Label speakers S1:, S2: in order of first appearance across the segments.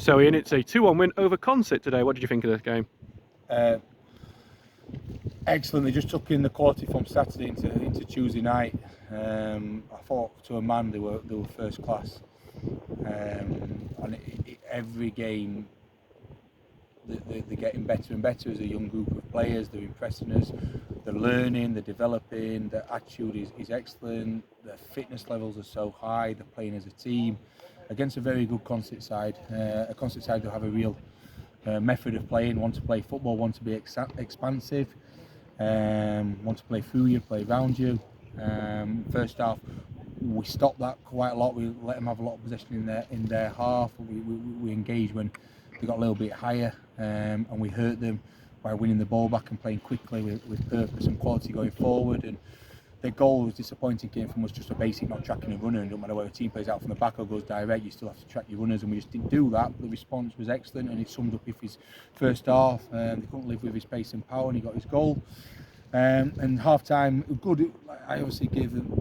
S1: So Ian, it's a 2-1 win over Consett today. What did you think of the game?
S2: Excellent. They just took in the quality from Saturday into Tuesday night. I thought to a man they were first class. And every game they're getting better and better as a young group of players. They're impressing us. They're learning. They're developing. Their attitude is excellent. Their fitness levels are so high. They're playing as a team against a very good Consett side. A Consett side who have a real method of playing. Want to play football. Want to be expansive. Want to play through you, play around you. First half, we stopped that quite a lot. We let them have a lot of possession in their half. We engaged when they got a little bit higher, and we hurt them by winning the ball back and playing quickly with purpose and quality going forward. And their goal was disappointing, came from us just a basic not tracking a runner, and no matter whether a team plays out from the back or goes direct, you still have to track your runners, and we just didn't do that. But the response was excellent, and it summed up his first half. They couldn't live with his pace and power, and he got his goal. And half time, good. I obviously gave them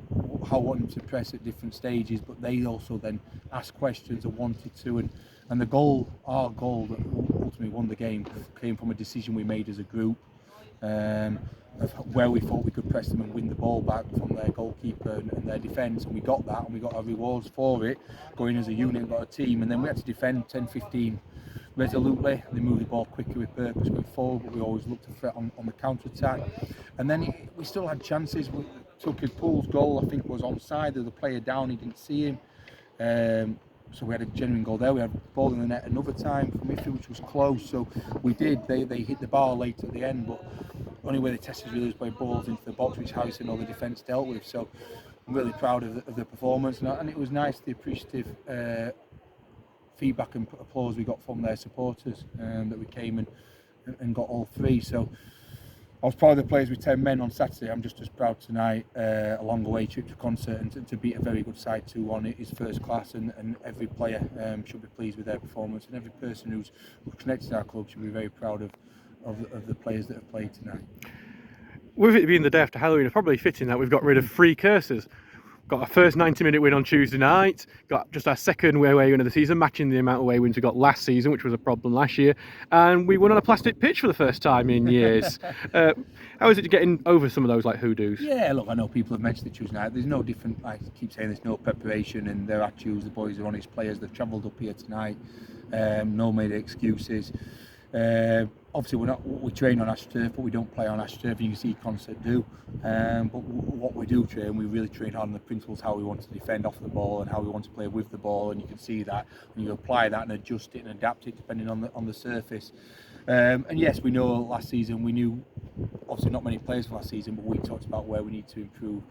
S2: how I wanted them to press at different stages, but they also then asked questions and wanted to. And the goal, our goal that ultimately won the game, came from a decision we made as a group of where we thought we could press them and win the ball back from their goalkeeper and their defence. And we got that, and we got our rewards for it, going as a unit and got a team. And then we had to defend 10-15 resolutely. They moved the ball quicker with purpose going forward, but we always looked to threat on the counter-attack. And then we still had chances. Tucker Poole's goal, I think, was onside. There was a player down, he didn't see him. So we had a genuine goal there. We had a ball in the net another time from Iffy, which was close. So we did. They hit the bar late at the end, but only way they tested really was by balls into the box, which Harrison or the defence dealt with. So I'm really proud of the performance, and it was nice, the appreciative feedback and applause we got from their supporters, that we came and got all three. So I was proud of the players with 10 men on Saturday. I'm just as proud tonight, a long away trip to Consett, and to beat a very good side 2-1. It is first class, and every player should be pleased with their performance, and every person who's connected to our club should be very proud of the players that have played tonight.
S1: With it being the day after Halloween, it's probably fitting that we've got rid of 3 curses. Got our first 90-minute win on Tuesday night, got just our second away win of the season, matching the amount of away wins we got last season, which was a problem last year, and we won on a plastic pitch for the first time in years. How is it getting over some of those like hoodoos?
S2: Yeah, look, I know people have mentioned it Tuesday night. There's no different, I keep saying there's no preparation, and their attitudes, the boys are honest players. They've travelled up here tonight, no made excuses. Obviously we train on AstroTurf, but we don't play on AstroTurf. You can see Consett do, but what we do train, we really train hard on the principles, how we want to defend off the ball and how we want to play with the ball, and you can see that when you apply that and adjust it and adapt it depending on the surface. And yes, we know last season, we knew obviously not many players for last season, but we talked about where we need to improve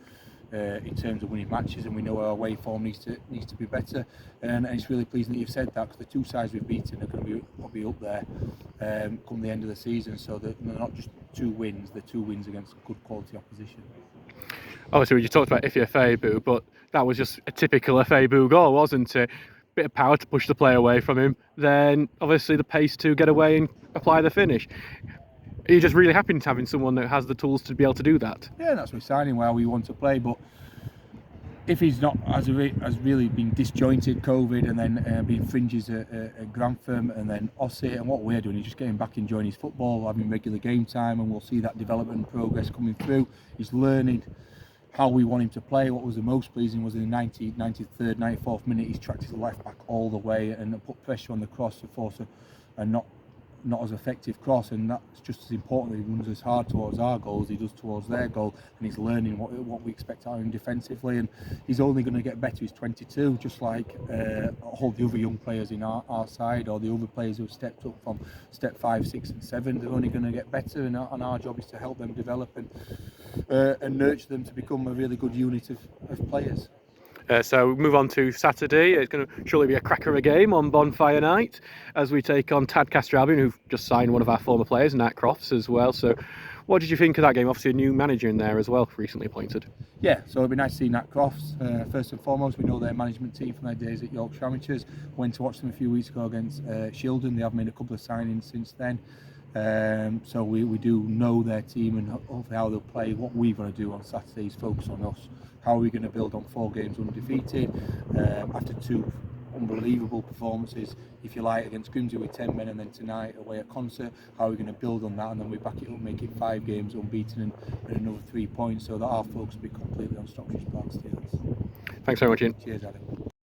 S2: in terms of winning matches, and we know our away form needs to be better, and it's really pleasing that you've said that, because the 2 sides we've beaten are going to be probably up there come the end of the season, so they're not just 2 wins, they're 2 wins against good quality opposition.
S1: Obviously, you talked about Iffy Afebu, but that was just a typical Afebu goal, wasn't it? Bit of power to push the play away from him, then obviously the pace to get away and apply the finish. Are you just really happy to having someone that has the tools to be able to do that?
S2: Yeah, that's what we're signing, where we want to play, but if he's not, has really been disjointed, COVID, and then being fringes at Grantham, and then Ossett, and what we're doing is just getting back enjoying his football, having regular game time, and we'll see that development and progress coming through. He's learning how we want him to play. What was the most pleasing was in the 93rd, 94th minute, he's tracked his left back all the way and put pressure on the cross to force a not as effective cross, and that's just as important. He runs as hard towards our goals as he does towards their goal, and he's learning what we expect out of him defensively, and he's only going to get better. He's 22, just like all the other young players in our side, or the other players who have stepped up from step 5, 6 and 7. They're only going to get better, and our job is to help them develop and nurture them to become a really good unit of players.
S1: So we move on to Saturday. It's going to surely be a cracker of a game on Bonfire Night as we take on Tadcaster Albion, who've just signed one of our former players, Nat Crofts, as well. So what did you think of that game? Obviously a new manager in there as well, recently appointed.
S2: Yeah, so it'll be nice to see Nat Crofts. First and foremost, we know their management team from their days at Yorkshire Amateurs. Went to watch them a few weeks ago against Shildon. They have made a couple of signings since then. So we do know their team and hopefully how they'll play. What we're going to do on Saturday is focus on us. How are we going to build on 4 games undefeated after 2 unbelievable performances, if you like, against Grimsby with 10 men, and then tonight away at Consett. How are we going to build on that, and then we back it up, make it 5 games unbeaten and another 3 points, so that our focus will be completely on Stockbridge Park Steelers.
S1: Thanks very much, Ian.
S2: Cheers, Adam.